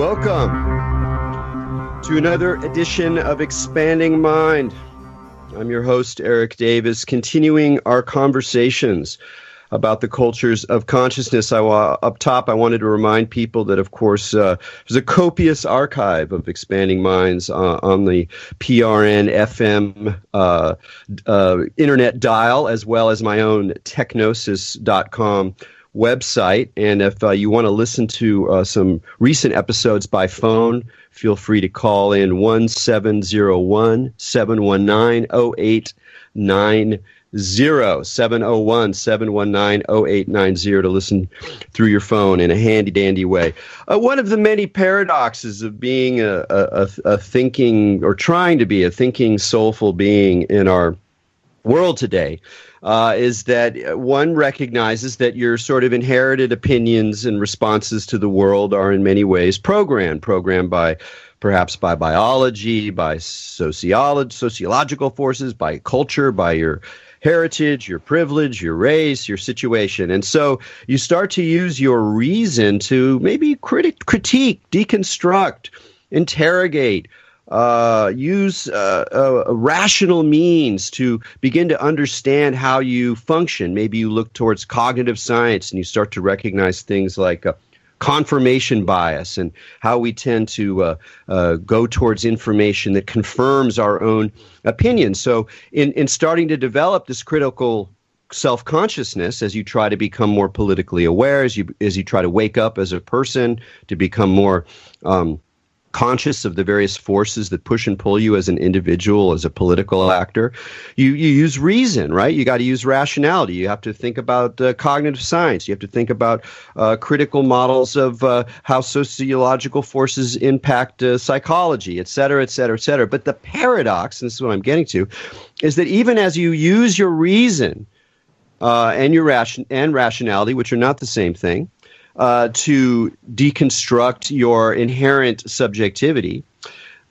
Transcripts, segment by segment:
Welcome to another edition of Expanding Mind. I'm your host, Erik Davis, continuing our conversations about the cultures of consciousness. Up top, I wanted to remind people that, of course, there's a copious archive of Expanding Minds on the PRN FM internet dial, as well as my own technosis.com website. And if you want to listen to some recent episodes by phone, feel free to call in 1-701-719-0890. 701-719-0890 to listen through your phone in a handy-dandy way. One of the many paradoxes of being a thinking, or trying to be a thinking, soulful being in our world today is that one recognizes that your sort of inherited opinions and responses to the world are in many ways programmed by perhaps by biology, by sociological forces, by culture, by your heritage, your privilege, your race, your situation. And so you start to use your reason to maybe critique, deconstruct, interrogate, use rational means to begin to understand how you function. Maybe you look towards cognitive science and you start to recognize things like confirmation bias and how we tend to go towards information that confirms our own opinions. So in starting to develop this critical self-consciousness, as you try to become more politically aware, as you try to wake up as a person, to become more conscious of the various forces that push and pull you as an individual, as a political actor, you use reason, right? You got to use rationality. You have to think about cognitive science. You have to think about critical models of how sociological forces impact psychology, et cetera, et cetera, et cetera. But the paradox, and this is what I'm getting to, is that even as you use your reason and your rationality, which are not the same thing, to deconstruct your inherent subjectivity,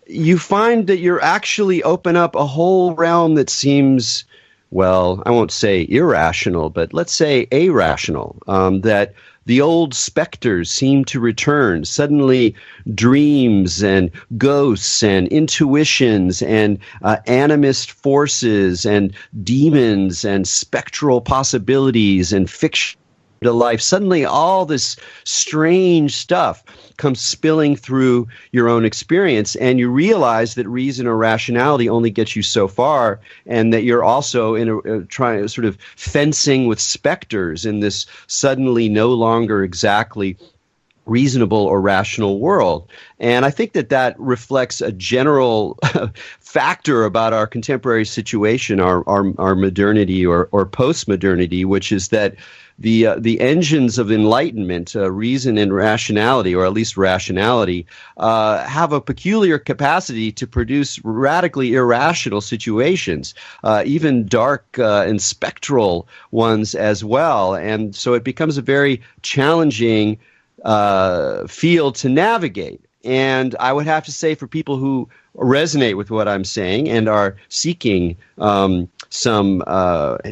you find that you're actually open up a whole realm that seems, well, I won't say irrational, but let's say irrational, that the old specters seem to return. Suddenly, dreams and ghosts and intuitions and animist forces and demons and spectral possibilities and fiction to life. Suddenly all this strange stuff comes spilling through your own experience, and you realize that reason or rationality only gets you so far, and that you're also in trying sort of fencing with specters in this suddenly no longer exactly reasonable or rational world. And I think that reflects a general factor about our contemporary situation, our modernity or post-modernity, which is that the engines of enlightenment, reason and rationality, or at least rationality, have a peculiar capacity to produce radically irrational situations, even dark and spectral ones as well. And so it becomes a very challenging field to navigate. And I would have to say, for people who resonate with what I'm saying and are seeking some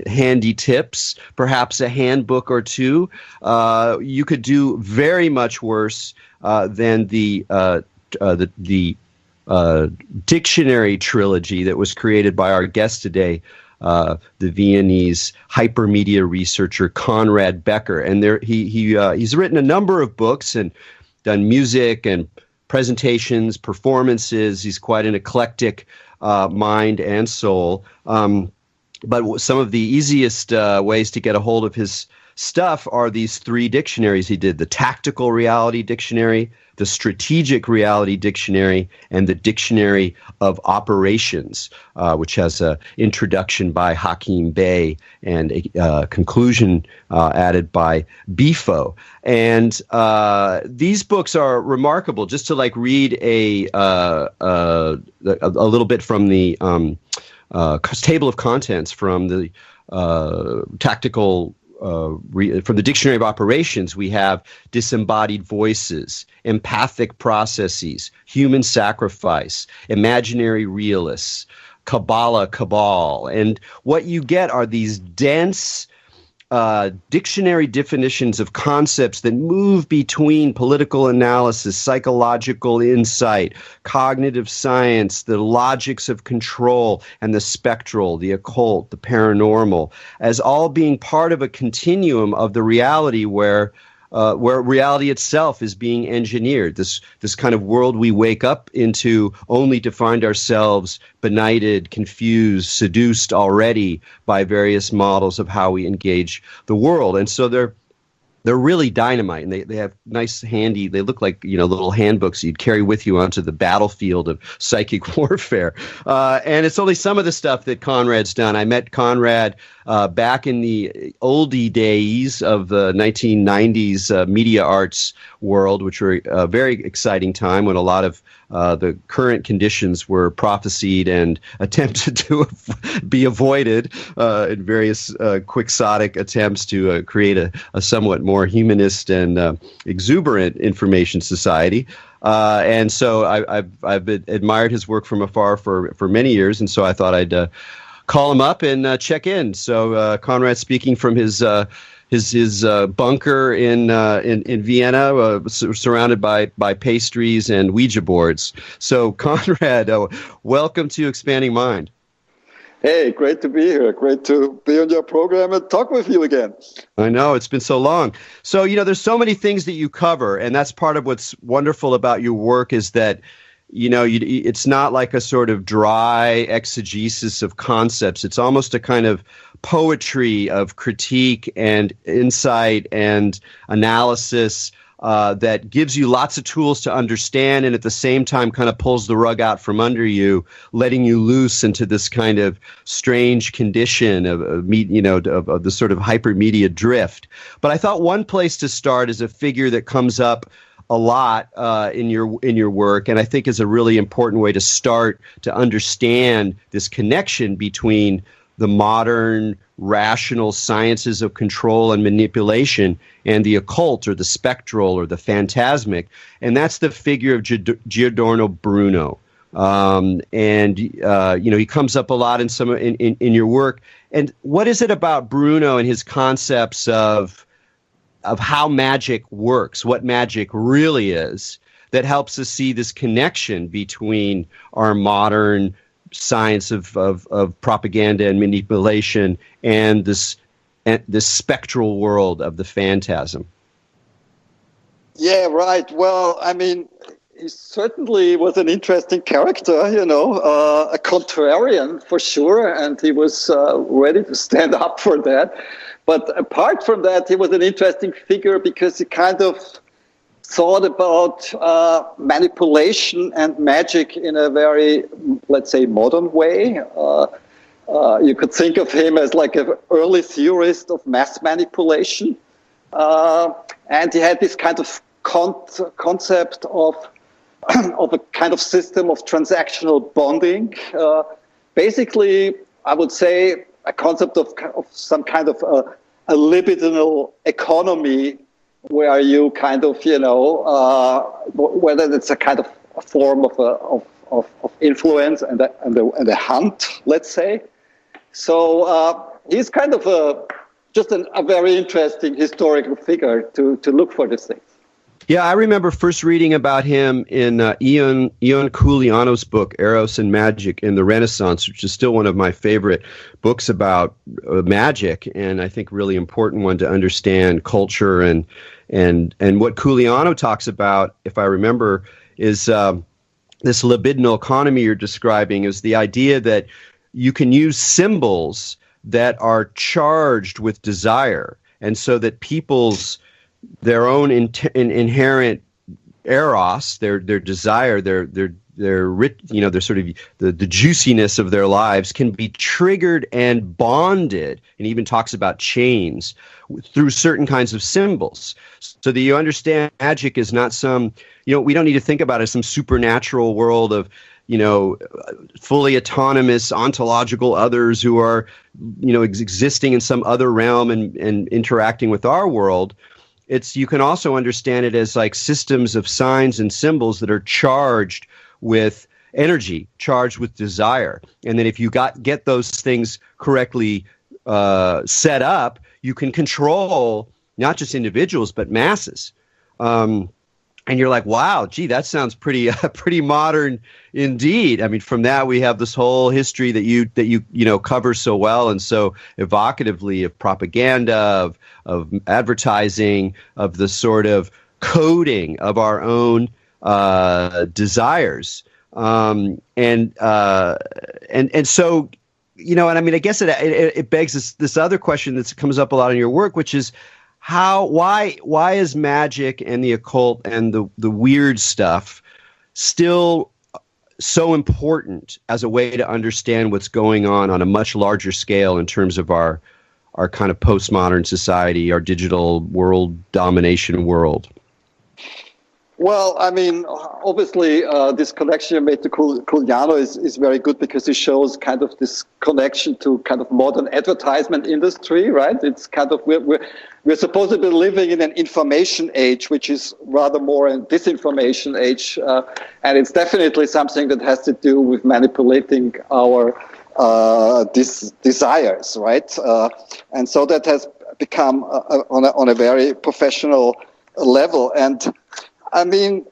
handy tips, perhaps a handbook or two, you could do very much worse than the dictionary trilogy that was created by our guest today, the Viennese hypermedia researcher Konrad Becker. And he's written a number of books and done music and presentations, performances. He's quite an eclectic mind and soul. But some of the easiest ways to get a hold of his stuff are these three dictionaries he did: the Tactical Reality Dictionary, the Strategic Reality Dictionary, and the Dictionary of Operations, which has an introduction by Hakim Bey and a conclusion added by Bifo. And these books are remarkable. Just to read a little bit from the table of contents from the from the Dictionary of Operations, we have disembodied voices, empathic processes, human sacrifice, imaginary realists, cabal. And what you get are these dense, dictionary definitions of concepts that move between political analysis, psychological insight, cognitive science, the logics of control, and the spectral, the occult, the paranormal, as all being part of a continuum of the reality where reality itself is being engineered. This kind of world we wake up into only to find ourselves benighted, confused, seduced already by various models of how we engage the world. And so they're really dynamite, and they have nice handy, they look like, little handbooks you'd carry with you onto the battlefield of psychic warfare. And it's only some of the stuff that Konrad's done. I met Konrad back in the oldie days of the 1990s media arts world, which were a very exciting time when a lot of the current conditions were prophesied and attempted to be avoided in various quixotic attempts to create a somewhat more humanist and exuberant information society. And so I've admired his work from afar for many years, and so I thought I'd call him up and check in. So Konrad speaking from his bunker in Vienna, surrounded by pastries and Ouija boards. So Konrad, welcome to Expanding Mind. Hey, great to be here. Great to be on your program and talk with you again. I know, it's been so long. So, there's so many things that you cover, and that's part of what's wonderful about your work is that, it's not like a sort of dry exegesis of concepts. It's almost a kind of poetry of critique and insight and analysis that gives you lots of tools to understand, and at the same time kind of pulls the rug out from under you, letting you loose into this kind of strange condition of the sort of hypermedia drift. But I thought one place to start is a figure that comes up a lot in your work, and I think is a really important way to start to understand this connection between the modern rational sciences of control and manipulation and the occult or the spectral or the phantasmic, and that's the figure of Giordano Bruno. He comes up a lot in your work. And what is it about Bruno and his concepts of how magic works, what magic really is, that helps us see this connection between our modern science of propaganda and manipulation and this spectral world of the phantasm? Yeah, right. Well, I mean, he certainly was an interesting character, a contrarian for sure, and he was ready to stand up for that. But apart from that, he was an interesting figure because he kind of thought about manipulation and magic in a very, let's say, modern way. You could think of him as like an early theorist of mass manipulation. And he had this kind of concept of a kind of system of transactional bonding. Basically, I would say a concept of some kind of a libidinal economy where you kind of, whether it's a kind of a form of influence and a hunt, let's say. So he's kind of just a very interesting historical figure to look for these things. Yeah, I remember first reading about him in Ion Culiano's book, Eros and Magic in the Renaissance, which is still one of my favorite books about magic, and I think really important one to understand culture and what Culiano talks about, if I remember, is this libidinal economy you're describing is the idea that you can use symbols that are charged with desire, and so that their own inherent eros, their desire, their sort of the juiciness of their lives can be triggered and bonded, and even talks about chains through certain kinds of symbols, so that you understand magic is not some, we don't need to think about it as some supernatural world of, fully autonomous ontological others who are, existing in some other realm and interacting with our world. You can also understand it as like systems of signs and symbols that are charged with energy, charged with desire. And then if you get those things correctly set up, you can control not just individuals but masses. And you're like, wow, gee, that sounds pretty modern indeed. I mean, from that we have this whole history that you cover so well and so evocatively of propaganda, of advertising, of the sort of coding of our own desires, and so, and I mean, I guess it begs this other question that comes up a lot in your work, which is why is magic and the occult and the weird stuff still so important as a way to understand what's going on a much larger scale in terms of our kind of postmodern society, our digital world, domination world? Well, I mean, obviously, this connection you made to Giuliano is very good because it shows kind of this connection to kind of modern advertisement industry, right? It's kind of we're supposed to be living in an information age, which is rather more a disinformation age, and it's definitely something that has to do with manipulating our desires, right? And so that has become on a very professional level. And I mean,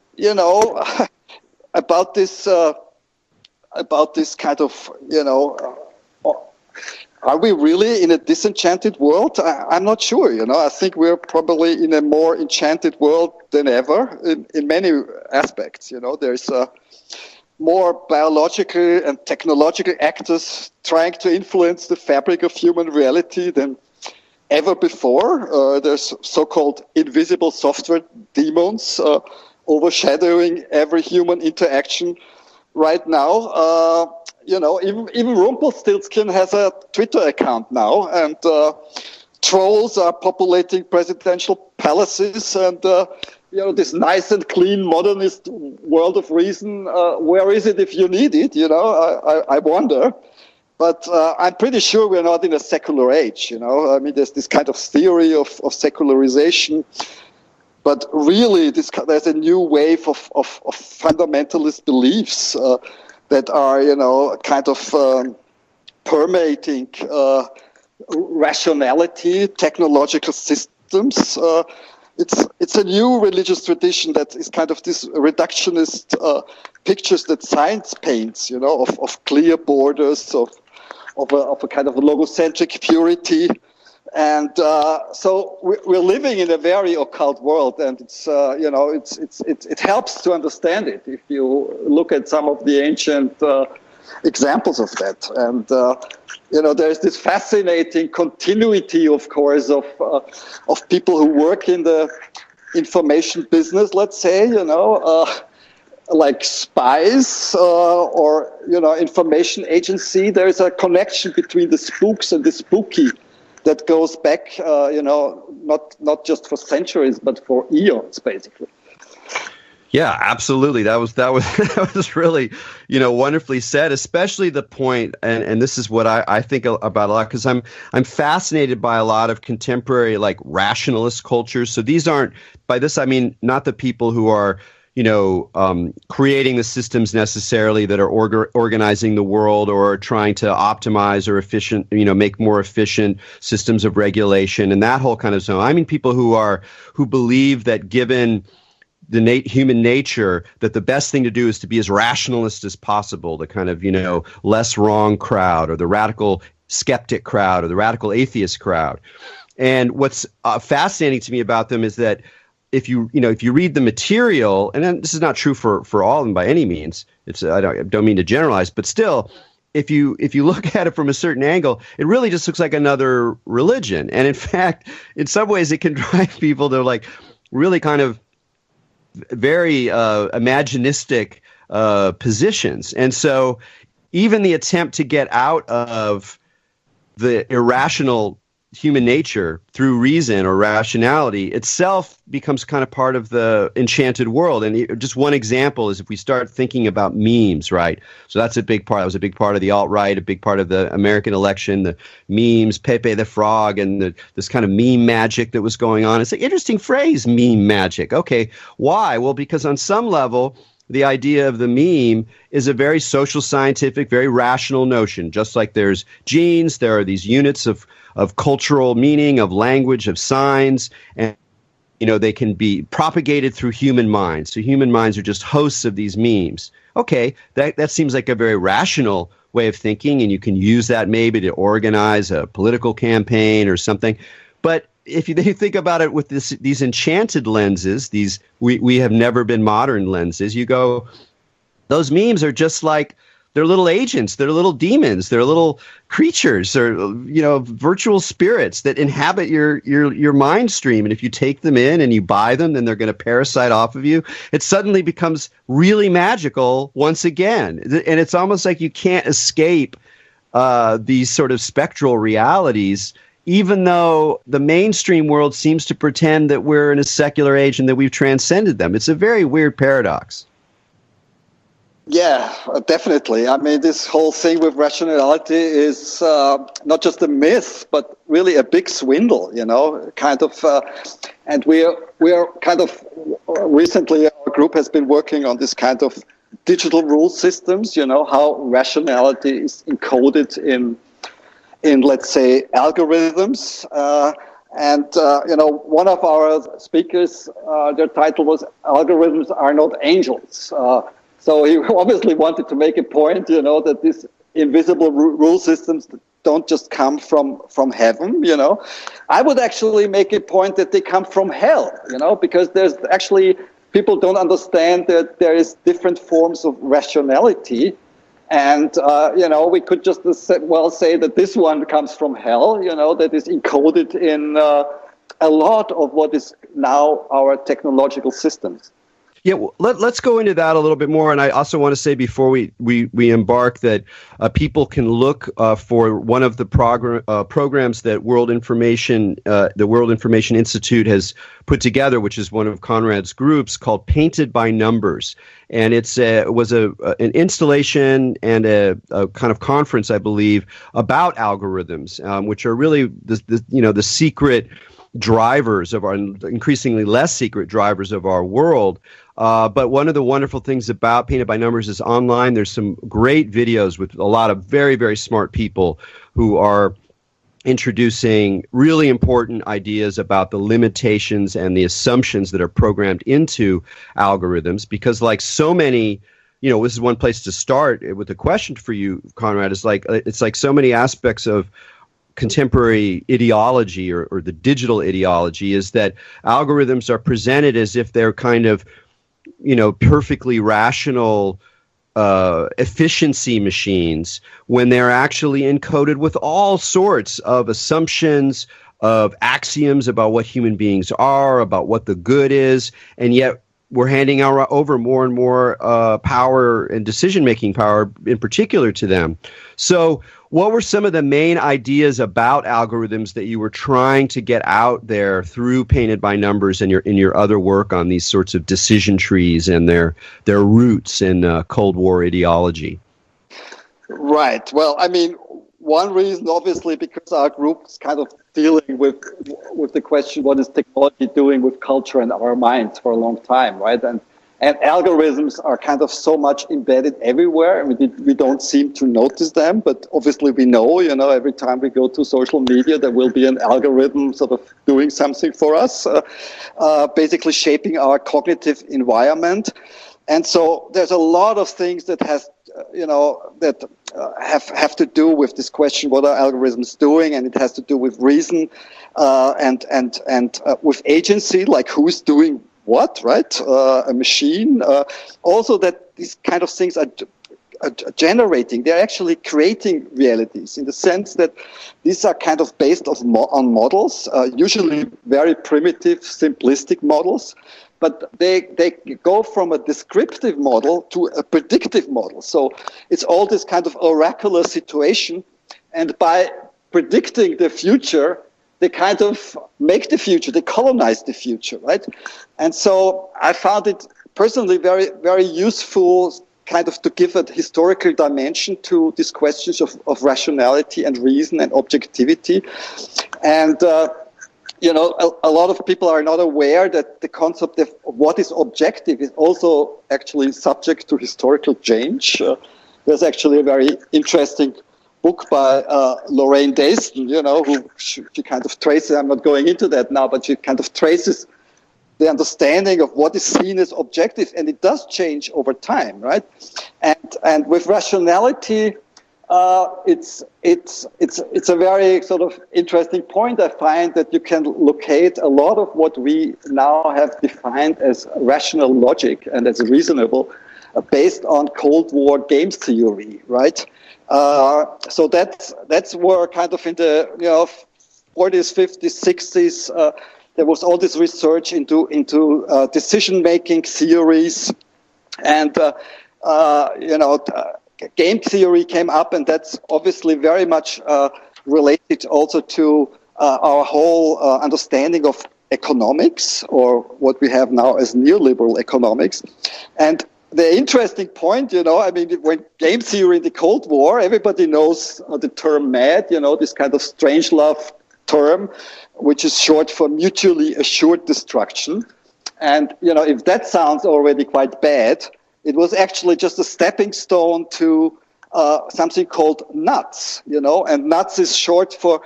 about this kind of, are we really in a disenchanted world? I'm not sure. I think we're probably in a more enchanted world than ever in many aspects. There's more biological and technological actors trying to influence the fabric of human reality than ever before. There's so-called invisible software demons overshadowing every human interaction right now. Even Rumpelstiltskin has a Twitter account now, and trolls are populating presidential palaces, and this nice and clean modernist world of reason. Where is it if you need it? I wonder. But I'm pretty sure we're not in a secular age, I mean, there's this kind of theory of secularization. But really, there's a new wave of fundamentalist beliefs that are, kind of permeating rationality, technological systems. It's a new religious tradition that is kind of this reductionist pictures that science paints, of clear borders, of a kind of a logocentric purity. And so we're living in a very occult world, and it's it helps to understand it if you look at some of the ancient examples of that. And there's this fascinating continuity, of course, of people who work in the information business, let's say, like spies or information agency. There's a connection between the spooks and the spooky that goes back, not just for centuries but for eons, basically. Yeah, absolutely. That was really, wonderfully said. Especially the point, and this is what I think about a lot, because I'm fascinated by a lot of contemporary like rationalist cultures. So these aren't, by this I mean not the people who are creating the systems necessarily that are organizing the world or trying to optimize or efficient, make more efficient systems of regulation and that whole kind of zone. I mean people who believe that given the human nature, that the best thing to do is to be as rationalist as possible, the kind of, less wrong crowd, or the radical skeptic crowd, or the radical atheist crowd. And what's fascinating to me about them is that if you read the material, and this is not true for all of them by any means, I don't mean to generalize, but still, if you look at it from a certain angle, it really just looks like another religion. And in fact, in some ways, it can drive people to like really kind of very imaginistic positions. And so even the attempt to get out of the irrational human nature through reason or rationality itself becomes kind of part of the enchanted world. And just one example is if we start thinking about memes, right? So that's a big part. That was a big part of the alt-right, a big part of the American election, the memes, Pepe the Frog, and this kind of meme magic that was going on. It's an interesting phrase, meme magic. Okay, why? Well, because on some level, the idea of the meme is a very social scientific, very rational notion. Just like there's genes, there are these units of cultural meaning, of language, of signs, and they can be propagated through human minds. So human minds are just hosts of these memes. Okay, that seems like a very rational way of thinking, and you can use that maybe to organize a political campaign or something. But if you think about it with these enchanted lenses, these we have never been modern lenses, you go, those memes are just like, they're little agents, they're little demons, they're little creatures, or virtual spirits that inhabit your mind stream. And if you take them in and you buy them, then they're going to parasite off of you. It suddenly becomes really magical once again, and it's almost like you can't escape these sort of spectral realities, even though the mainstream world seems to pretend that we're in a secular age and that we've transcended them. It's a very weird paradox. Yeah, definitely. I mean, this whole thing with rationality is not just a myth, but really a big swindle, kind of. And we are kind of recently, our group has been working on this kind of digital rule systems, how rationality is encoded in let's say, algorithms. And one of our speakers, their title was "Algorithms Are Not Angels." So he obviously wanted to make a point, that these invisible rule systems don't just come from heaven, I would actually make a point that they come from hell, because there's actually, people don't understand that there is different forms of rationality. And, we could just say that this one comes from hell, that is encoded in a lot of what is now our technological systems. Yeah, well, let's go into that a little bit more. And I also want to say before we embark that people can look for one of the programs that the World Information Institute has put together, which is one of Konrad's groups, called Painted by Numbers. And it was an installation and a kind of conference, I believe, about algorithms, which are really the secret drivers of our, increasingly less secret drivers of our world. But one of the wonderful things about Painted by Numbers is online. There's some great videos with a lot of very, very smart people who are introducing really important ideas about the limitations and the assumptions that are programmed into algorithms. Because like so many, this is one place to start with a question for you, Konrad. It's like so many aspects of contemporary ideology or the digital ideology is that algorithms are presented as if they're kind of, perfectly rational efficiency machines, when they're actually encoded with all sorts of assumptions, of axioms about what human beings are, about what the good is, and yet we're handing over more and more power and decision-making power in particular to them. So what were some of the main ideas about algorithms that you were trying to get out there through Painted by Numbers and in your other work on these sorts of decision trees and their roots in Cold War ideology? Right. Well, I mean, one reason, obviously, because our group is kind of dealing with the question, what is technology doing with culture and our minds for a long time, right? And algorithms are kind of so much embedded everywhere, and we don't seem to notice them, but obviously we know, every time we go to social media, there will be an algorithm sort of doing something for us, basically shaping our cognitive environment. And so there's a lot of things that have to do with this question, what are algorithms doing? And it has to do with reason and with agency, like who's doing what, right? A machine. Also that these kind of things are generating, they're actually creating realities in the sense that these are kind of based on models, usually very primitive, simplistic models. But they go from a descriptive model to a predictive model. So it's all this kind of oracular situation. And by predicting the future, they kind of make the future, they colonize the future, right? And so I found it personally very, very useful kind of to give a historical dimension to these questions of rationality and reason and objectivity. And a lot of people are not aware that the concept of what is objective is also actually subject to historical change. There's actually a very interesting book by Lorraine Daston, who she kind of traces, I'm not going into that now, but she kind of traces the understanding of what is seen as objective, and it does change over time, right? And with rationality, it's a very sort of interesting point. I find that you can locate a lot of what we now have defined as rational logic and as reasonable, based on Cold War games theory, right? So that's where kind of in the 40s, 50s, 60s. There was all this research into decision-making theories, and game theory came up, and that's obviously very much related also to our whole understanding of economics, or what we have now as neoliberal economics. And the interesting point, when game theory in the Cold War, everybody knows the term MAD, this kind of Strangelove term, which is short for mutually assured destruction. And, if that sounds already quite bad, it was actually just a stepping stone to something called NUTS, and NUTS is short for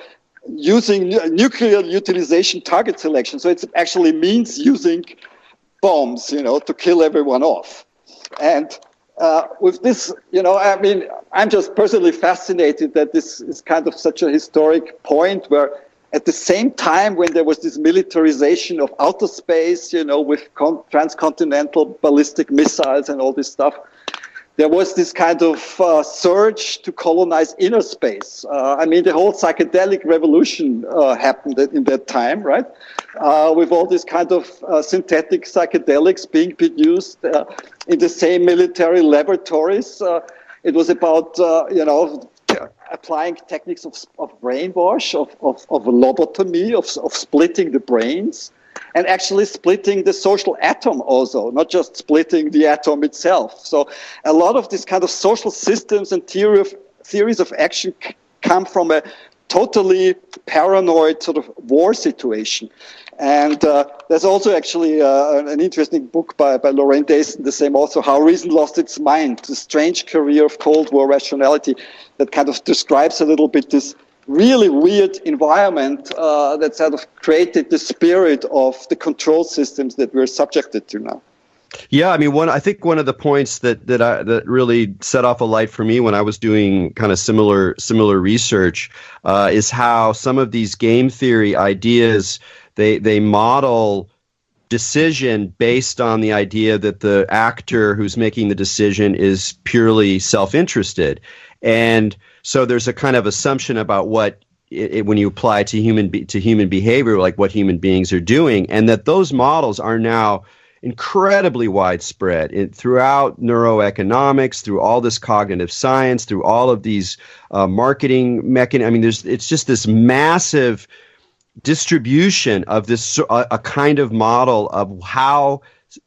using nuclear utilization target selection. So it actually means using bombs, to kill everyone off. And with this, I'm just personally fascinated that this is kind of such a historic point where at the same time when there was this militarization of outer space, with transcontinental ballistic missiles and all this stuff, there was this kind of surge to colonize inner space. The whole psychedelic revolution happened in that time, right? With all this kind of synthetic psychedelics being produced in the same military laboratories. It was about, applying techniques of brainwash, of lobotomy, of splitting the brains, and actually splitting the social atom also, not just splitting the atom itself. So a lot of these kind of social systems and theories of action come from a totally paranoid sort of war situation. And there's also actually an interesting book by Lorraine Daston, the same also, How Reason Lost Its Mind, The Strange Career of Cold War Rationality, that kind of describes a little bit this really weird environment that sort of created the spirit of the control systems that we're subjected to now. Yeah, I think one of the points that really set off a light for me when I was doing kind of similar research is how some of these game theory ideas, they model decision based on the idea that the actor who's making the decision is purely self-interested. And so there's a kind of assumption about what when you apply to human behavior, like what human beings are doing, and that those models are now incredibly widespread throughout neuroeconomics, through all this cognitive science, through all of these marketing mechanisms. It's just this massive distribution of this a kind of model of how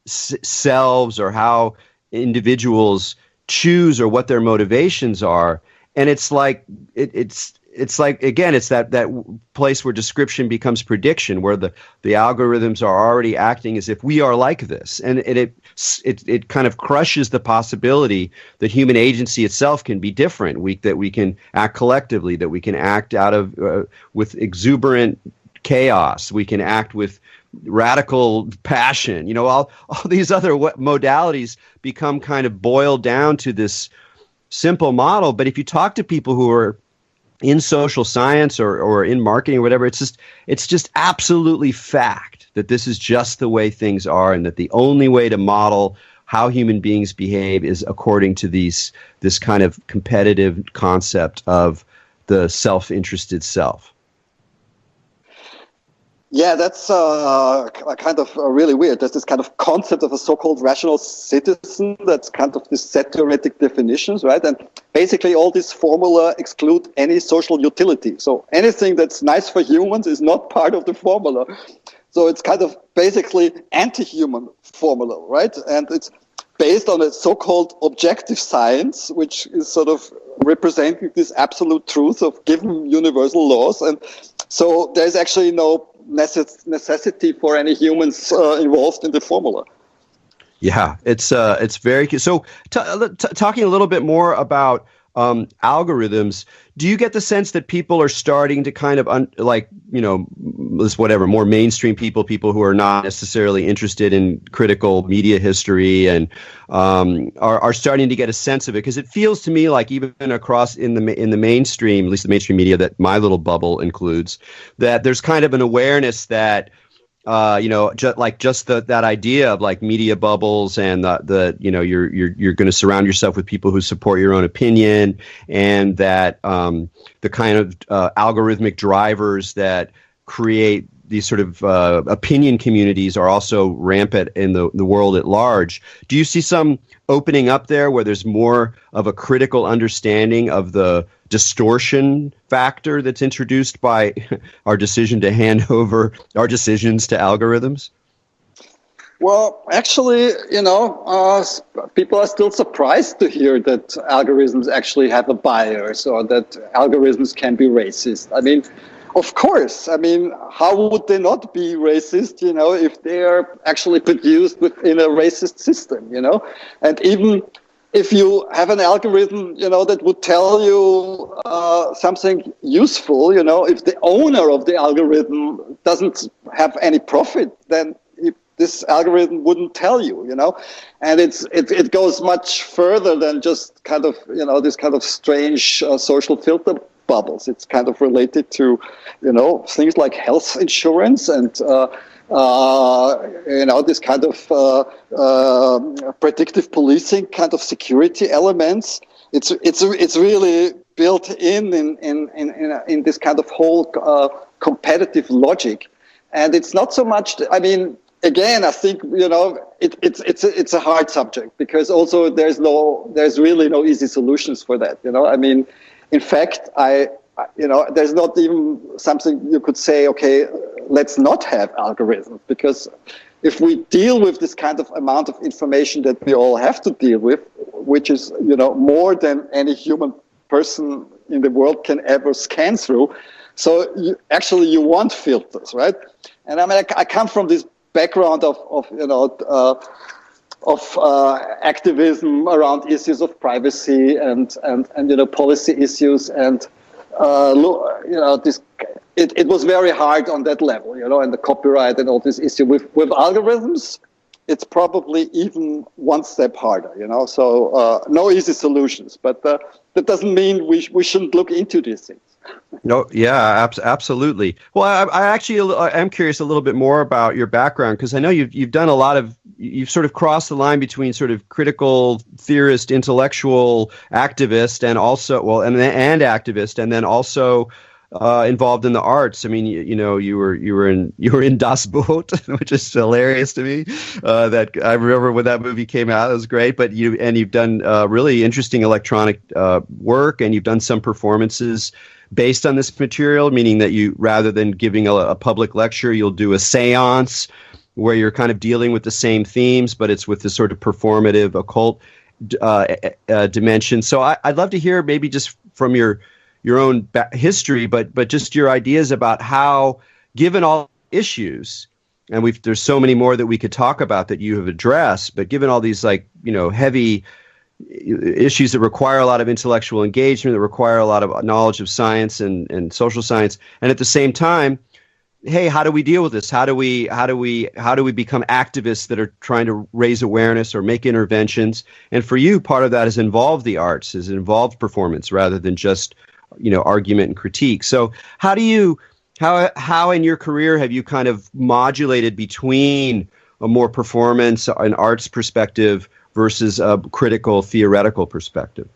selves or how individuals choose or what their motivations are. And it's like it's like, again, it's that place where description becomes prediction, where the algorithms are already acting as if we are like this, and it kind of crushes the possibility that human agency itself can be different. That we can act collectively, that we can act out of with exuberant chaos, we can act with radical passion. All these other modalities become kind of boiled down to this simple model. But if you talk to people who are in social science or in marketing or whatever, it's just absolutely fact that this is just the way things are, and that the only way to model how human beings behave is according to this kind of competitive concept of the self-interested self. Yeah, that's kind of really weird. There's this kind of concept of a so-called rational citizen that's kind of this set theoretic definitions, right? And basically all these formula exclude any social utility. So anything that's nice for humans is not part of the formula. So it's kind of basically anti-human formula, right? And it's based on a so-called objective science, which is sort of representing this absolute truth of given universal laws. And so there's actually no necessity for any humans involved in the formula. Yeah, it's very so. Talking a little bit more about algorithms, do you get the sense that people are starting to kind of more mainstream people who are not necessarily interested in critical media history and are starting to get a sense of it? Because it feels to me like even across in the mainstream, at least the mainstream media that my little bubble includes, that there's kind of an awareness that that idea of like media bubbles and you're going to surround yourself with people who support your own opinion, and that the kind of algorithmic drivers that create these sort of opinion communities are also rampant in the world at large. Do you see some opening up there where there's more of a critical understanding of the distortion factor that's introduced by our decision to hand over our decisions to algorithms? Well, actually, people are still surprised to hear that algorithms actually have a bias or that algorithms can be racist. I mean, of course. I mean, how would they not be racist, if they are actually produced within a racist system, And even if you have an algorithm, that would tell you something useful, if the owner of the algorithm doesn't have any profit, then this algorithm wouldn't tell you, And it goes much further than just kind of, this kind of strange social filter bubbles. It's kind of related to, things like health insurance and, this kind of predictive policing kind of security elements. It's really built in this kind of whole competitive logic, and it's not so much. I mean, again, I think it's a hard subject because also there's really no easy solutions for that. I mean, in fact, there's not even something you could say, okay, let's not have algorithms, because if we deal with this kind of amount of information that we all have to deal with, which is, more than any human person in the world can ever scan through. So you want filters, right? And I mean, I come from this background of activism around issues of privacy and policy issues, and it was very hard on that level, and the copyright and all this issue with algorithms. It's probably even one step harder, So no easy solutions, but that doesn't mean we shouldn't look into these things. No, yeah, absolutely. Well, I am curious a little bit more about your background, because I know you've done a lot of, you've sort of crossed the line between sort of critical theorist, intellectual activist, and also and activist, and then also involved in the arts. I mean, you were in Das Boot, which is hilarious to me. That I remember when that movie came out, it was great. But you've done really interesting electronic work, and you've done some performances based on this material, meaning that you, rather than giving a public lecture, you'll do a seance where you're kind of dealing with the same themes, but it's with this sort of performative occult dimension. So I'd love to hear maybe just from your own history, but just your ideas about how, given all issues, and there's so many more that we could talk about that you have addressed, but given all these heavy issues that require a lot of intellectual engagement, that require a lot of knowledge of science and social science, and at the same time, hey, how do we deal with this? How do we become activists that are trying to raise awareness or make interventions? And for you, part of that has involved the arts, has involved performance rather than just argument and critique. So how in your career have you kind of modulated between a more performance and arts perspective versus a critical theoretical perspective?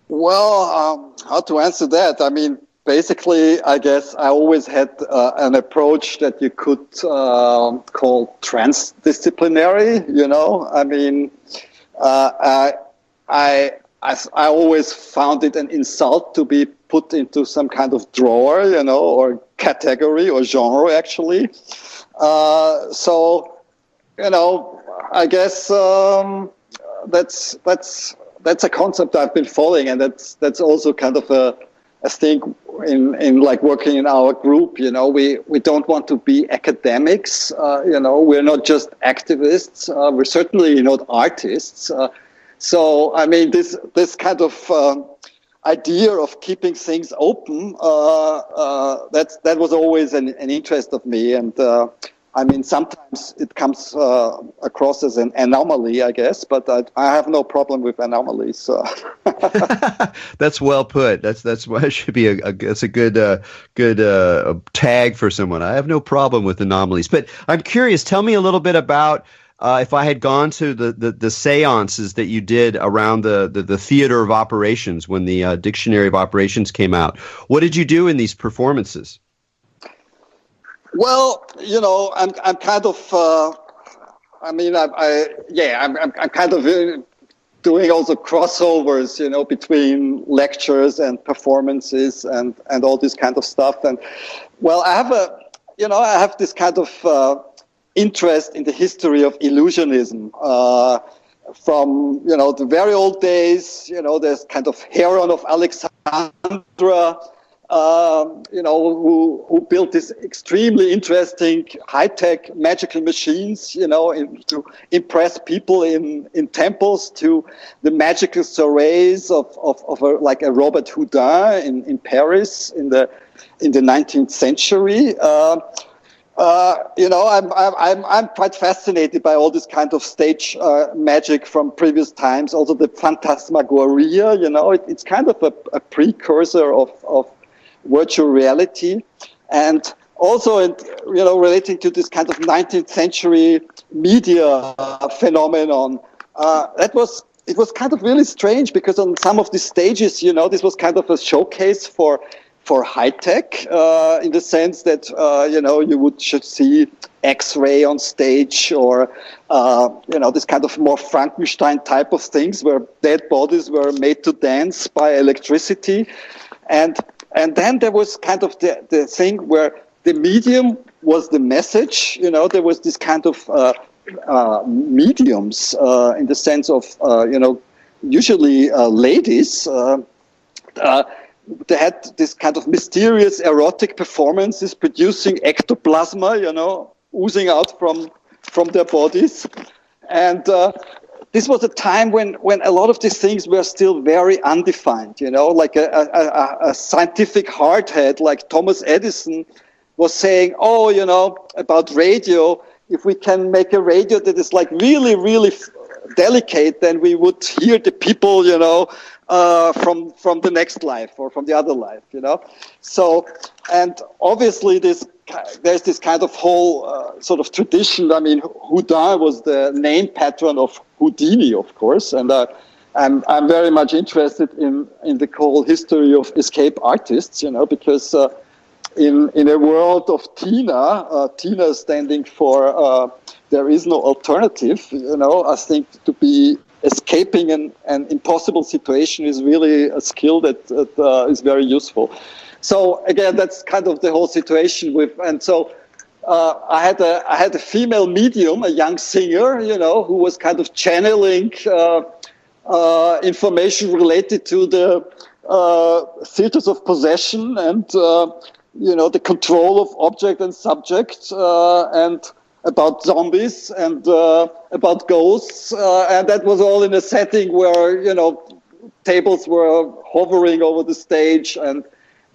Well, how to answer that? I mean, basically, I guess I always had an approach that you could call transdisciplinary. I mean, I always found it an insult to be put into some kind of drawer, or category or genre, actually. I guess that's a concept I've been following, and that's also kind of a thing in like working in our group, we don't want to be academics. We're not just activists. We're certainly not artists. So I mean, this kind of idea of keeping things open, that was always an interest of me. And I mean, sometimes it comes across as an anomaly, I guess, but I have no problem with anomalies. So. That's well put. That's why it should be that's a good tag for someone. I have no problem with anomalies. But I'm curious. Tell me a little bit about if I had gone to the seances that you did around the theater of operations when the Dictionary of Operations came out. What did you do in these performances? Well, I'm kind of. I'm kind of doing also crossovers, between lectures and performances and all this kind of stuff. And well, I have this kind of interest in the history of illusionism from the very old days. There's kind of Heron of Alexandria. Who built these extremely interesting high-tech magical machines, to impress people in temples, to the magical soirees of a Robert Houdin in Paris in the 19th century. I'm quite fascinated by all this kind of stage magic from previous times. Also the phantasmagoria, it's kind of a precursor of virtual reality, and also relating to this kind of 19th century media phenomenon. It was kind of really strange because on some of these stages, this was kind of a showcase for high tech, in the sense that you should see X-ray on stage, or this kind of more Frankenstein type of things where dead bodies were made to dance by electricity, and then there was kind of the thing where the medium was the message. There was this kind of mediums in the sense of, usually ladies. They had this kind of mysterious erotic performances producing ectoplasma, oozing out from their bodies. And this was a time when a lot of these things were still very undefined, like a scientific hardhead like Thomas Edison was saying, about radio, if we can make a radio that is like really, really delicate, then we would hear the people, from the next life or from the other life, So, and obviously there's this kind of whole sort of tradition. I mean, Houdin was the name patron of Houdini, of course, and I'm very much interested in the whole history of escape artists, because in a world of Tina standing for there is no alternative, I think to be escaping an impossible situation is really a skill that is very useful. So again, that's kind of the whole situation and so I had a female medium, a young singer, who was kind of channeling information related to the theaters of possession and the control of object and subject, and about zombies and about ghosts, and that was all in a setting where tables were hovering over the stage and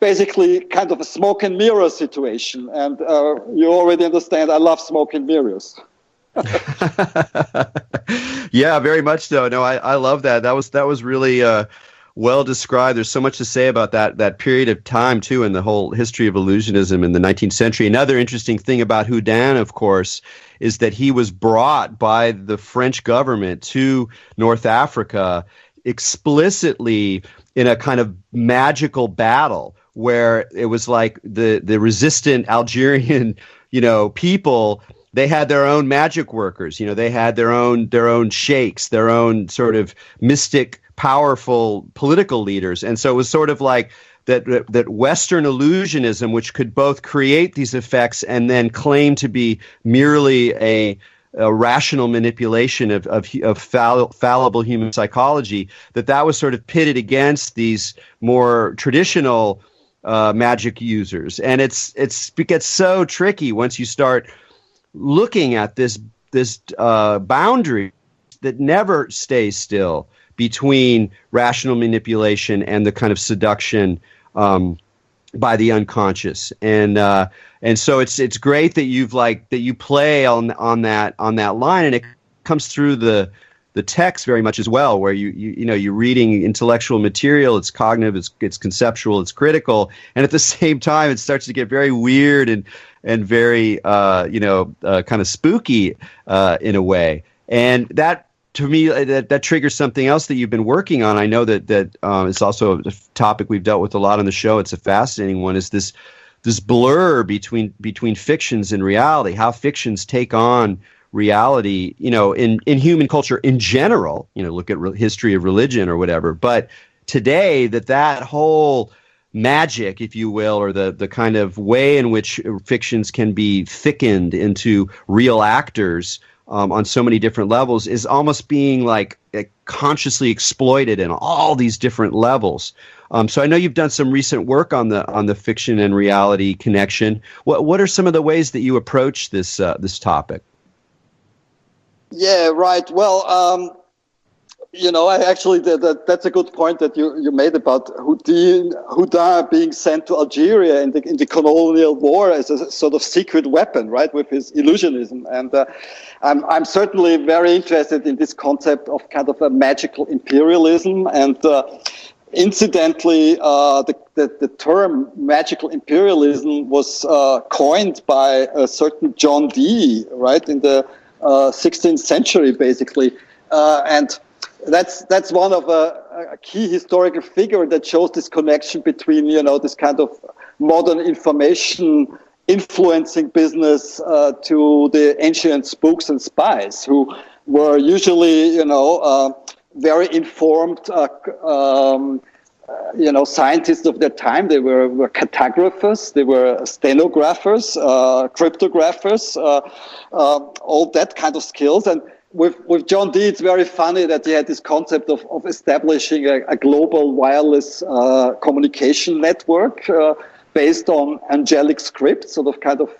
basically kind of a smoke and mirror situation. And you already understand I love smoke and mirrors. Yeah, very much so. No, I love that. That was really well described. There's so much to say about that period of time too, in the whole history of illusionism in the 19th century. Another interesting thing about Houdin, of course, is that he was brought by the French government to North Africa explicitly in a kind of magical battle where it was like the resistant Algerian, people. They had their own magic workers. They had their own sheikhs, their own sort of mystic, powerful political leaders. And so it was sort of like that Western illusionism, which could both create these effects and then claim to be merely a rational manipulation of fallible human psychology, that was sort of pitted against these more traditional magic users, and it gets so tricky once you start looking at this boundary that never stays still between rational manipulation and the kind of seduction by the unconscious, and so it's great that you play on that line, and it comes through the text very much as well, where you're reading intellectual material. It's cognitive, it's conceptual, it's critical, and at the same time it starts to get very weird and very kind of spooky in a way, and that. To me, that triggers something else that you've been working on. I know that it's also a topic we've dealt with a lot on the show. It's a fascinating one. Is this blur between fictions and reality? How fictions take on reality, in human culture in general. Look at history of religion or whatever. But today, that whole magic, if you will, or the kind of way in which fictions can be thickened into real actors. On so many different levels is almost being like consciously exploited in all these different levels. So I know you've done some recent work on the fiction and reality connection. What are some of the ways that you approach this topic? Yeah, right. Well, I actually that's a good point that you made about Houdin being sent to Algeria in the colonial war as a sort of secret weapon, right, with his illusionism. And I'm certainly very interested in this concept of kind of a magical imperialism. And incidentally, the term magical imperialism was coined by a certain John Dee, right, in the 16th century, basically, and that's one of a key historical figure that shows this connection between this kind of modern information influencing business to the ancient spooks and spies, who were usually very informed scientists of their time. They were cartographers, they were stenographers, cryptographers, all that kind of skills. And with John Dee, it's very funny that he had this concept of establishing a global wireless communication network based on angelic script, sort of kind of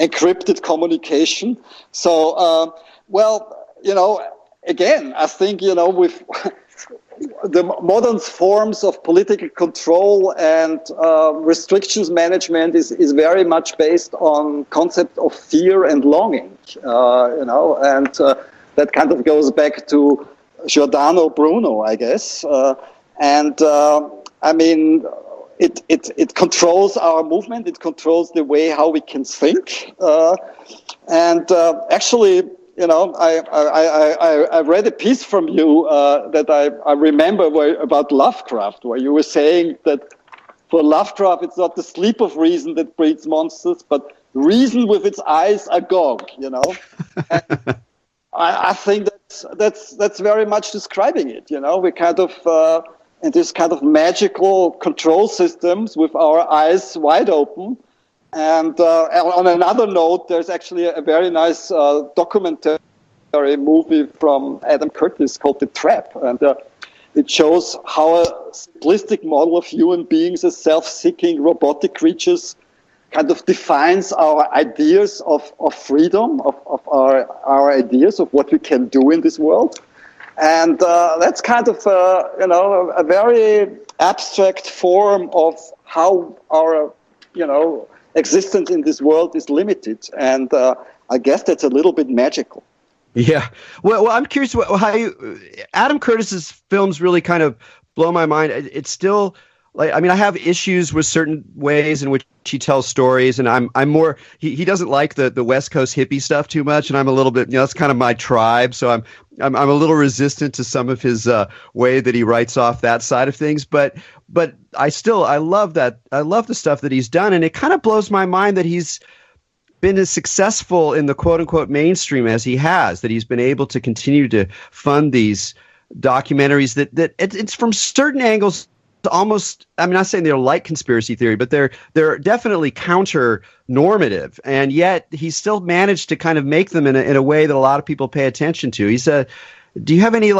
encrypted communication. So, again, I think, with the modern forms of political control and restrictions management is very much based on concept of fear and longing, and that kind of goes back to Giordano Bruno, I guess. It controls our movement. It controls the way how we can think. Actually, I read a piece from you that I remember about Lovecraft, where you were saying that for Lovecraft, it's not the sleep of reason that breeds monsters, but reason with its eyes agog. And I think that's very much describing it. We kind of in this kind of magical control systems with our eyes wide open. And on another note, there's actually a very nice documentary movie from Adam Curtis called The Trap. And it shows how a simplistic model of human beings as self-seeking robotic creatures kind of defines our ideas of freedom, of our ideas of what we can do in this world. And that's kind of, a very abstract form of how our, existence in this world is limited. And I guess that's a little bit magical. Yeah. Well, I'm curious how Adam Curtis's films really kind of blow my mind. It's still like, I have issues with certain ways in which he tells stories, and I'm more, he doesn't like the West Coast hippie stuff too much, and I'm a little bit, that's kind of my tribe. So I'm a little resistant to some of his way that he writes off that side of things. But I love that. I love the stuff that he's done, and it kind of blows my mind that he's been as successful in the quote unquote mainstream as he has, that he's been able to continue to fund these documentaries that it's from certain angles almost, I'm not saying they're like conspiracy theory, but they're definitely counter normative, and yet he's still managed to kind of make them in a way that a lot of people pay attention to. Do you have any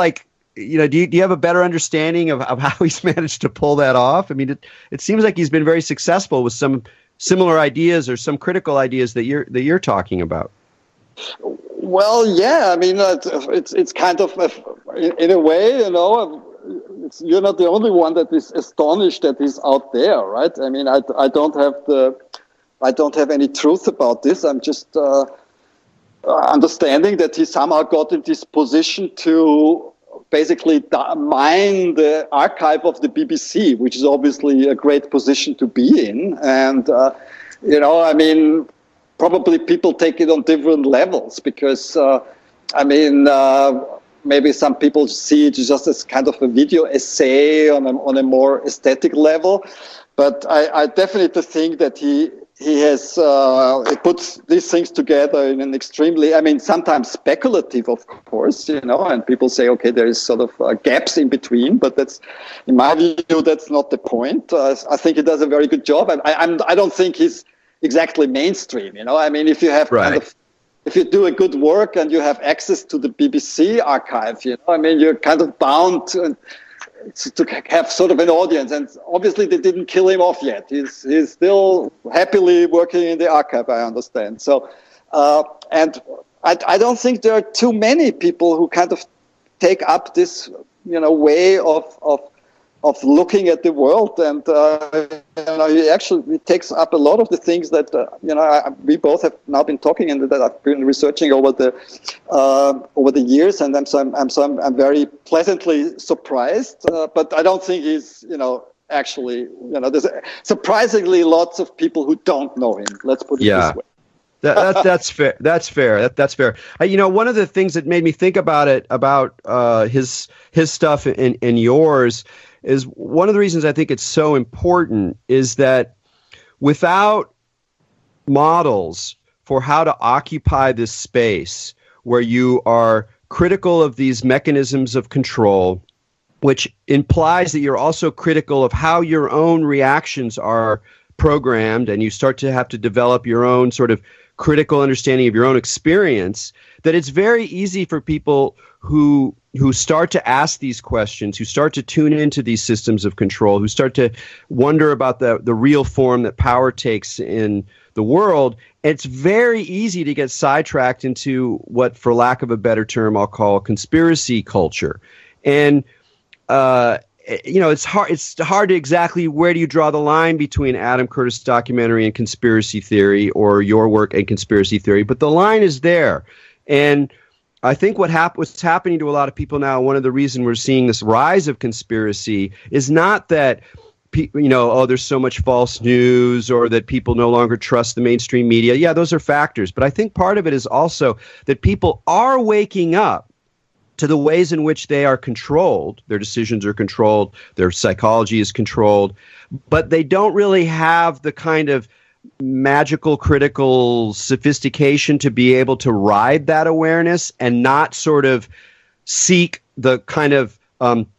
do you have a better understanding of how he's managed to pull that off? I mean, it seems like he's been very successful with some similar ideas or some critical ideas that you're talking about. Well, yeah, I mean, it's kind of, in a way, you're not the only one that is astonished that he's out there, right? I mean, I don't have any truth about this. I'm just understanding that he somehow got in this position to basically mine the archive of the BBC, which is obviously a great position to be in. And, I mean, probably people take it on different levels because, maybe some people see it just as kind of a video essay on a more aesthetic level. But I definitely think that he puts these things together in an extremely, sometimes speculative, of course, and people say, okay, there is sort of gaps in between, but that's, in my view, that's not the point. I think he does a very good job. I don't think he's exactly mainstream, if you have if you do a good work and you have access to the BBC archive, you're kind of bound to have sort of an audience, and obviously they didn't kill him off yet. He's still happily working in the archive, I understand. So, and I don't think there are too many people who kind of take up this, way of looking at the world, and he takes up a lot of the things that we both have now been talking and that I've been researching over the years, and I'm very pleasantly surprised. But I don't think he's actually there's surprisingly lots of people who don't know him. Let's put it this way. That's fair. That's fair. That's fair. One of the things that made me think about his stuff and yours is one of the reasons I think it's so important is that without models for how to occupy this space where you are critical of these mechanisms of control, which implies that you're also critical of how your own reactions are programmed, and you start to have to develop your own sort of critical understanding of your own experience, that it's very easy for people who start to ask these questions, who start to tune into these systems of control, who start to wonder about the real form that power takes in the world. It's very easy to get sidetracked into what, for lack of a better term, I'll call conspiracy culture. And it's hard to exactly where do you draw the line between Adam Curtis documentary and conspiracy theory, or your work and conspiracy theory, but the line is there. And I think what's happening to a lot of people now, one of the reasons we're seeing this rise of conspiracy is not that there's so much false news, or that people no longer trust the mainstream media. Yeah, those are factors. But I think part of it is also that people are waking up to the ways in which they are controlled. Their decisions are controlled, their psychology is controlled, but they don't really have the kind of magical critical sophistication to be able to ride that awareness and not sort of seek the kind of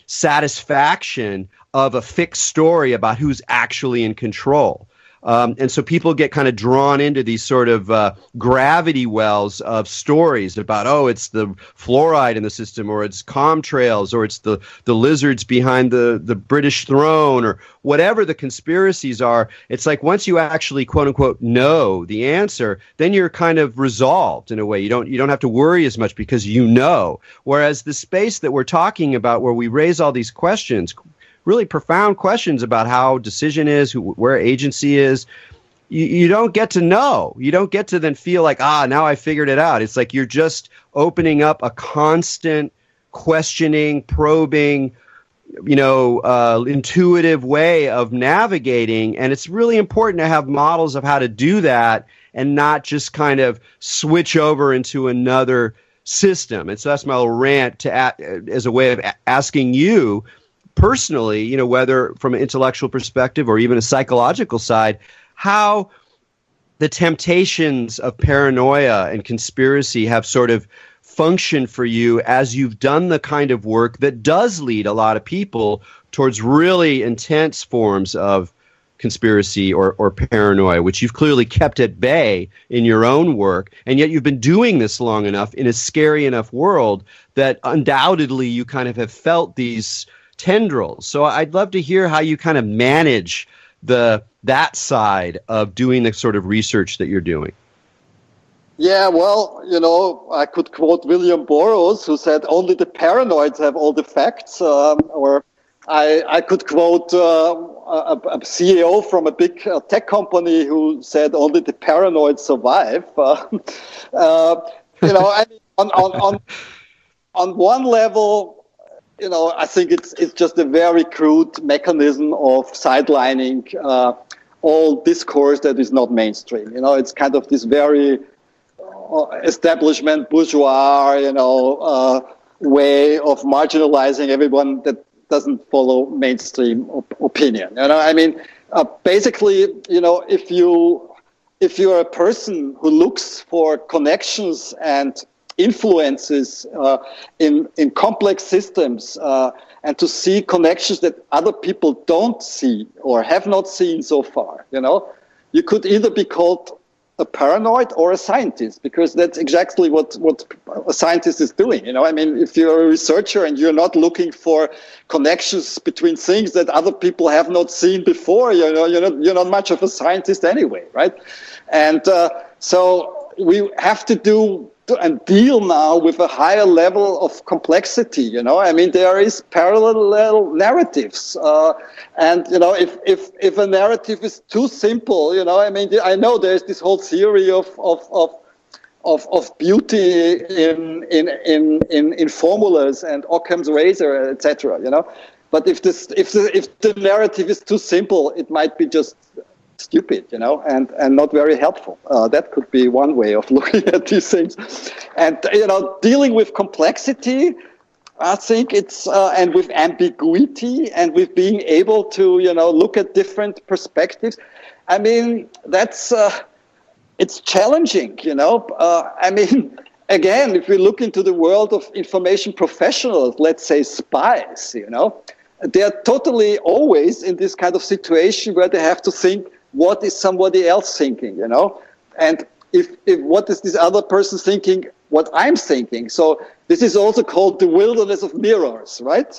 satisfaction of a fixed story about who's actually in control. And so people get kind of drawn into these sort of gravity wells of stories about, it's the fluoride in the system, or it's contrails, or it's the lizards behind the British throne, or whatever the conspiracies are. It's like once you actually, quote unquote, know the answer, then you're kind of resolved in a way. You don't have to worry as much because you know. Whereas the space that we're talking about, where we raise all these questions, really profound questions about how decision is, where agency is, you don't get to know. You don't get to then feel like, now I figured it out. It's like you're just opening up a constant questioning, probing, intuitive way of navigating. And it's really important to have models of how to do that and not just kind of switch over into another system. And so that's my little rant as a way of asking you, personally, whether from an intellectual perspective or even a psychological side, how the temptations of paranoia and conspiracy have sort of functioned for you as you've done the kind of work that does lead a lot of people towards really intense forms of conspiracy or paranoia, which you've clearly kept at bay in your own work, and yet you've been doing this long enough in a scary enough world that undoubtedly you kind of have felt these tendrils. So I'd love to hear how you kind of manage that side of doing the sort of research that you're doing. Yeah, well, I could quote William Burroughs, who said only the paranoids have all the facts, or I could quote a CEO from a big tech company who said only the paranoids survive. I mean, on one level, I think it's just a very crude mechanism of sidelining all discourse that is not mainstream. It's kind of this very establishment bourgeois, way of marginalizing everyone that doesn't follow mainstream opinion. I mean, basically, if you're a person who looks for connections and influences in complex systems and to see connections that other people don't see or have not seen so far, you could either be called a paranoid or a scientist, because that's exactly what a scientist is doing. I mean, if you're a researcher and you're not looking for connections between things that other people have not seen before, you're not much of a scientist anyway, right? And so we have to do and deal now with a higher level of complexity. I mean, there is parallel narratives, and if a narrative is too simple, I mean, I know there's this whole theory of beauty in formulas and Occam's razor, etc. But if the narrative is too simple, it might be just stupid, and not very helpful. That could be one way of looking at these things. And, dealing with complexity, I think it's, and with ambiguity and with being able to, look at different perspectives. I mean, that's, it's challenging, I mean, again, if we look into the world of information professionals, let's say spies, they're totally always in this kind of situation where they have to think, what is somebody else thinking, And if what is this other person thinking, what I'm thinking. So this is also called the wilderness of mirrors, right?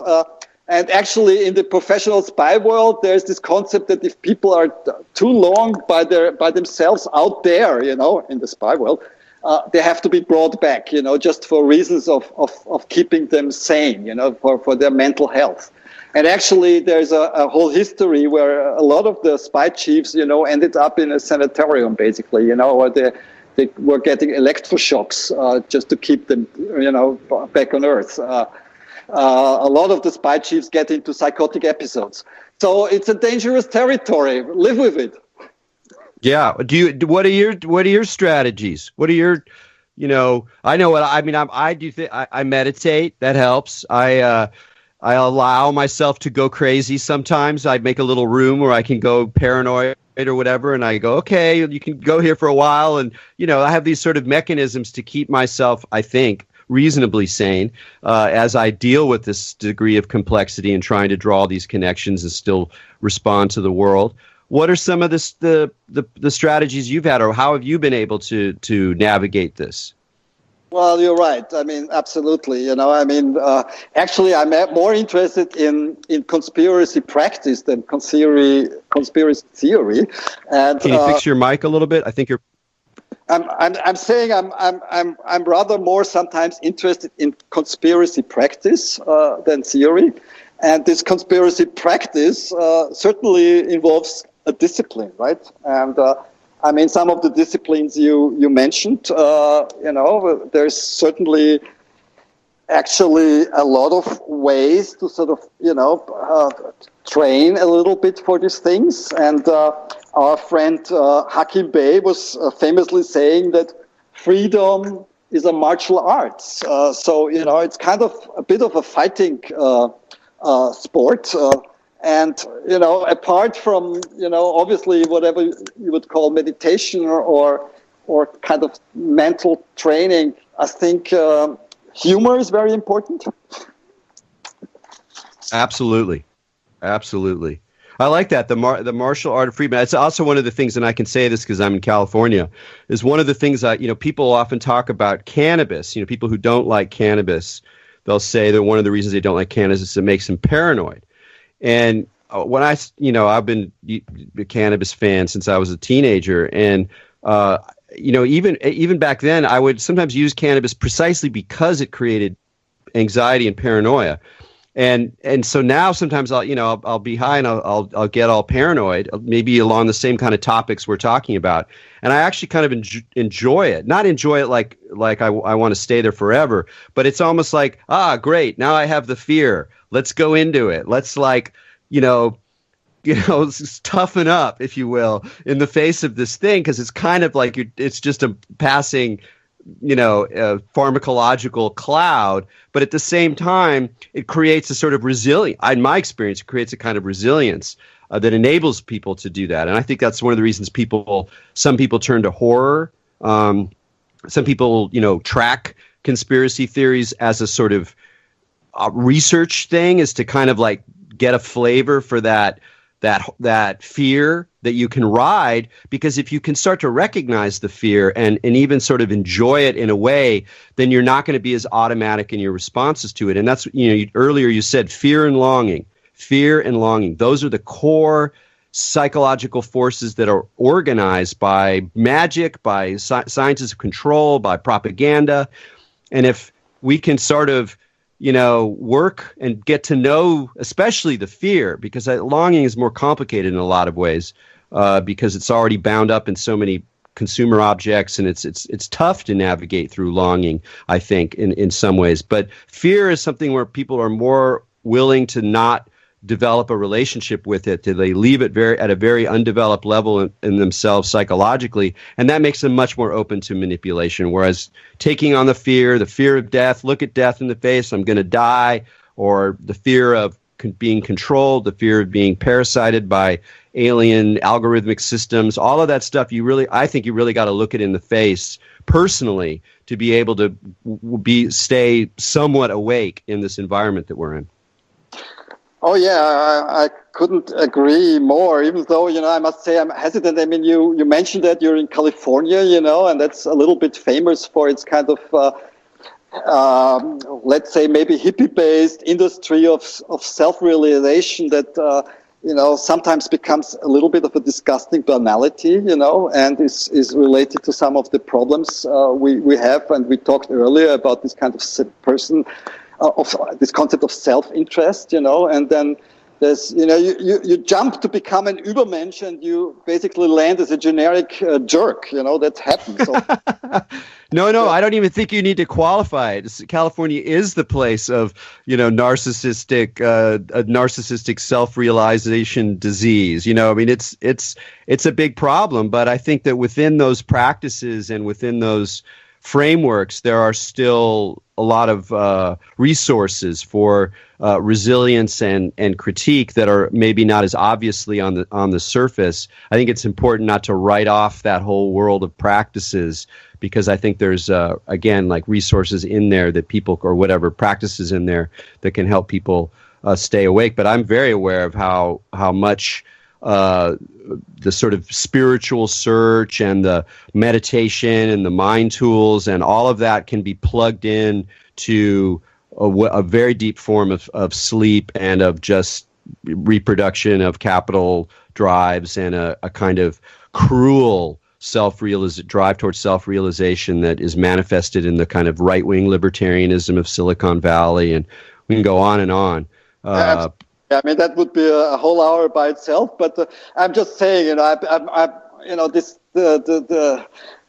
And actually in the professional spy world, there's this concept that if people are too long by themselves out there, in the spy world, they have to be brought back, just for reasons of keeping them sane, for their mental health. And actually, there's a whole history where a lot of the spy chiefs, ended up in a sanitarium, basically, or they were getting electroshocks just to keep them, back on Earth. A lot of the spy chiefs get into psychotic episodes. So it's a dangerous territory. Live with it. Yeah. What are your strategies? What are your, I know what I mean. I meditate. That helps. I allow myself to go crazy sometimes. I make a little room where I can go paranoid or whatever, and I go, okay, you can go here for a while. And, I have these sort of mechanisms to keep myself, I think, reasonably sane as I deal with this degree of complexity and trying to draw these connections and still respond to the world. What are some of the strategies you've had, or how have you been able to navigate this? Well, you're right. I mean, absolutely. Actually, I'm more interested in conspiracy practice than conspiracy theory. And can you fix your mic a little bit? I think you're. I'm saying I'm rather more sometimes interested in conspiracy practice than theory, and this conspiracy practice certainly involves a discipline, right? And some of the disciplines you mentioned, there's certainly actually a lot of ways to sort of, train a little bit for these things. And our friend Hakim Bey was famously saying that freedom is a martial arts. So, it's kind of a bit of a fighting sport. And, apart from, obviously whatever you would call meditation or kind of mental training, I think humor is very important. Absolutely. Absolutely. I like that, the martial art of freedom. It's also one of the things, and I can say this because I'm in California, is one of the things that, people often talk about cannabis. People who don't like cannabis, they'll say that one of the reasons they don't like cannabis is it makes them paranoid. And when I've been a cannabis fan since I was a teenager, and even back then, I would sometimes use cannabis precisely because it created anxiety and paranoia. And so now sometimes I'll be high and I'll get all paranoid, maybe along the same kind of topics we're talking about. And I actually kind of enjoy it. Not enjoy it like I want to stay there forever, but it's almost like, great, now I have the fear. Let's go into it. Let's toughen up, if you will, in the face of this thing, because it's kind of like it's just a passing pharmacological cloud, but at the same time, it creates a sort of resilience. In my experience, it creates a kind of resilience that enables people to do that. And I think that's one of the reasons some people turn to horror. Some people, track conspiracy theories as a sort of research thing, is to kind of like get a flavor for that fear that you can ride, because if you can start to recognize the fear and even sort of enjoy it in a way, then you're not going to be as automatic in your responses to it. And that's, earlier you said fear and longing. Those are the core psychological forces that are organized by magic, by sciences of control, by propaganda. And if we can sort of work and get to know, especially the fear, because longing is more complicated in a lot of ways, because it's already bound up in so many consumer objects, and it's tough to navigate through longing, I think, in some ways. But fear is something where people are more willing to not develop a relationship with it, till they leave it at a very undeveloped level in themselves psychologically, and that makes them much more open to manipulation. Whereas taking on the fear of death, look at death in the face, I'm going to die, or the fear of being controlled, the fear of being parasited by alien algorithmic systems, all of that stuff, I think you really got to look it in the face personally to be able to stay somewhat awake in this environment that we're in. Oh, yeah, I couldn't agree more, even though, I must say I'm hesitant. I mean, you mentioned that you're in California, and that's a little bit famous for its kind of, let's say, maybe hippie-based industry of self-realization that, sometimes becomes a little bit of a disgusting banality, and is related to some of the problems we have. And we talked earlier about this kind of person, of this concept of self-interest, and then there's, you jump to become an Übermensch and you basically land as a generic jerk, that happens. So, No, I don't even think you need to qualify it. California is the place of, narcissistic self-realization disease. I mean, it's a big problem, but I think that within those practices and within those frameworks, there are still a lot of resources for resilience and critique that are maybe not as obviously on the surface. I think it's important not to write off that whole world of practices, because I think there's again, like resources in there that people, or whatever practices in there that can help people stay awake. But I'm very aware of how much the sort of spiritual search and the meditation and the mind tools and all of that can be plugged in to a very deep form of sleep and of just reproduction of capital drives and a kind of cruel drive towards self-realization that is manifested in the kind of right-wing libertarianism of Silicon Valley, and we can go on and on. I mean, that would be a whole hour by itself. But I'm just saying, the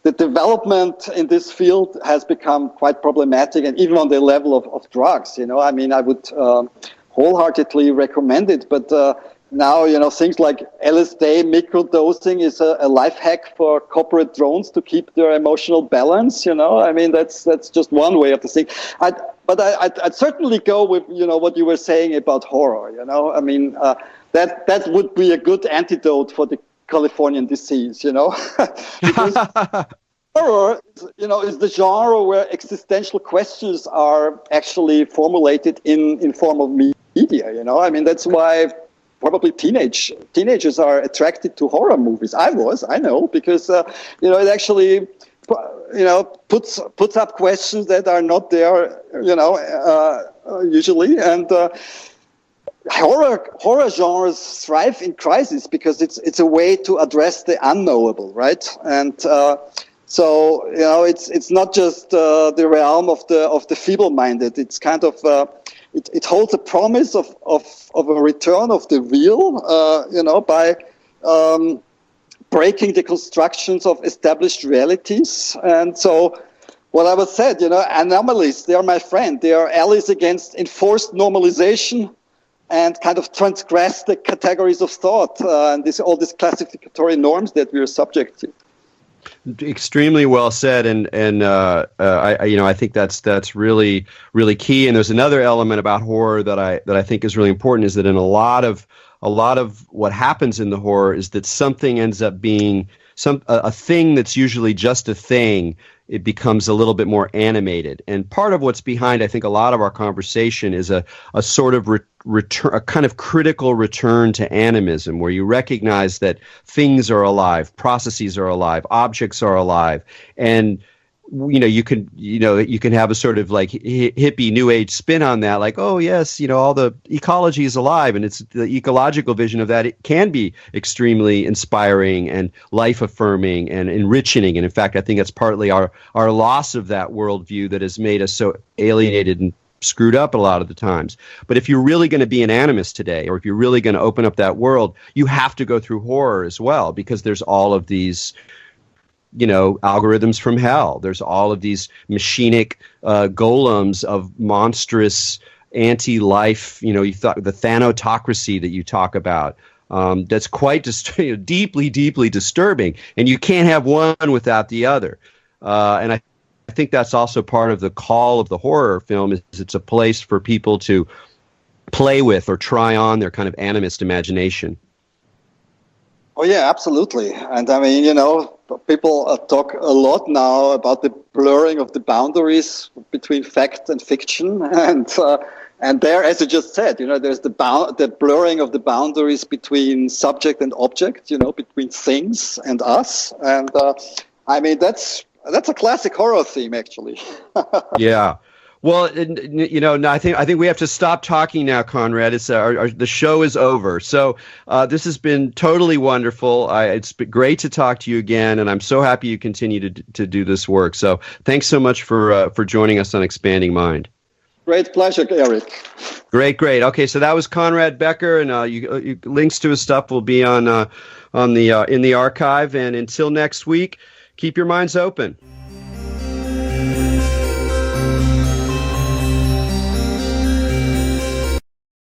development in this field has become quite problematic, and even on the level of drugs. I mean, I would wholeheartedly recommend it. But now, things like LSD microdosing is a life hack for corporate drones to keep their emotional balance. I mean, that's just one way of the thing. But I'd certainly go with, what you were saying about horror, I mean, that would be a good antidote for the Californian disease, because horror, is the genre where existential questions are actually formulated in form of media, I mean, that's why probably teenagers are attracted to horror movies. I know, because it actually puts up questions that are not there, usually, and horror genres thrive in crisis because it's a way to address the unknowable, right? And so it's not just the realm of the feeble-minded. It's kind of it holds a promise of a return of the real, by breaking the constructions of established realities. And so what I was said, anomalies, they are my friend. They are allies against enforced normalization and kind of transgress the categories of thought and all these classificatory norms that we are subject to. Extremely well said, and I think that's really, really key. And there's another element about horror that I think is really important, is that in a lot of what happens in the horror is that something ends up being a thing that's usually just a thing. It becomes a little bit more animated, and part of what's behind, I think, a lot of our conversation is a sort of return, a kind of critical return to animism, where you recognize that things are alive, processes are alive, objects are alive, and you can have a sort of like hippie new age spin on that, like, oh yes, all the ecology is alive, and it's the ecological vision of that. It can be extremely inspiring and life affirming and enriching, and in fact, I think that's partly our loss of that worldview that has made us so alienated and screwed up a lot of the times. But if you're really going to be an animist today, or if you're really going to open up that world, you have to go through horror as well, because there's all of these algorithms from hell. There's all of these machinic golems of monstrous anti-life, you thought the thanatocracy that you talk about. That's quite deeply, deeply disturbing. And you can't have one without the other. And I think that's also part of the call of the horror film, is it's a place for people to play with or try on their kind of animist imagination. Oh, yeah, absolutely. And I mean, people talk a lot now about the blurring of the boundaries between fact and fiction. And there, as you just said, there's the blurring of the boundaries between subject and object, between things and us. And I mean, that's a classic horror theme, actually. Yeah. Well, I think we have to stop talking now, Konrad. It's the show is over. So this has been totally wonderful. It's been great to talk to you again, and I'm so happy you continue to do this work. So thanks so much for joining us on Expanding Mind. Great pleasure, Erik. Great. Okay, so that was Konrad Becker, and links to his stuff will be on the in the archive. And until next week, keep your minds open.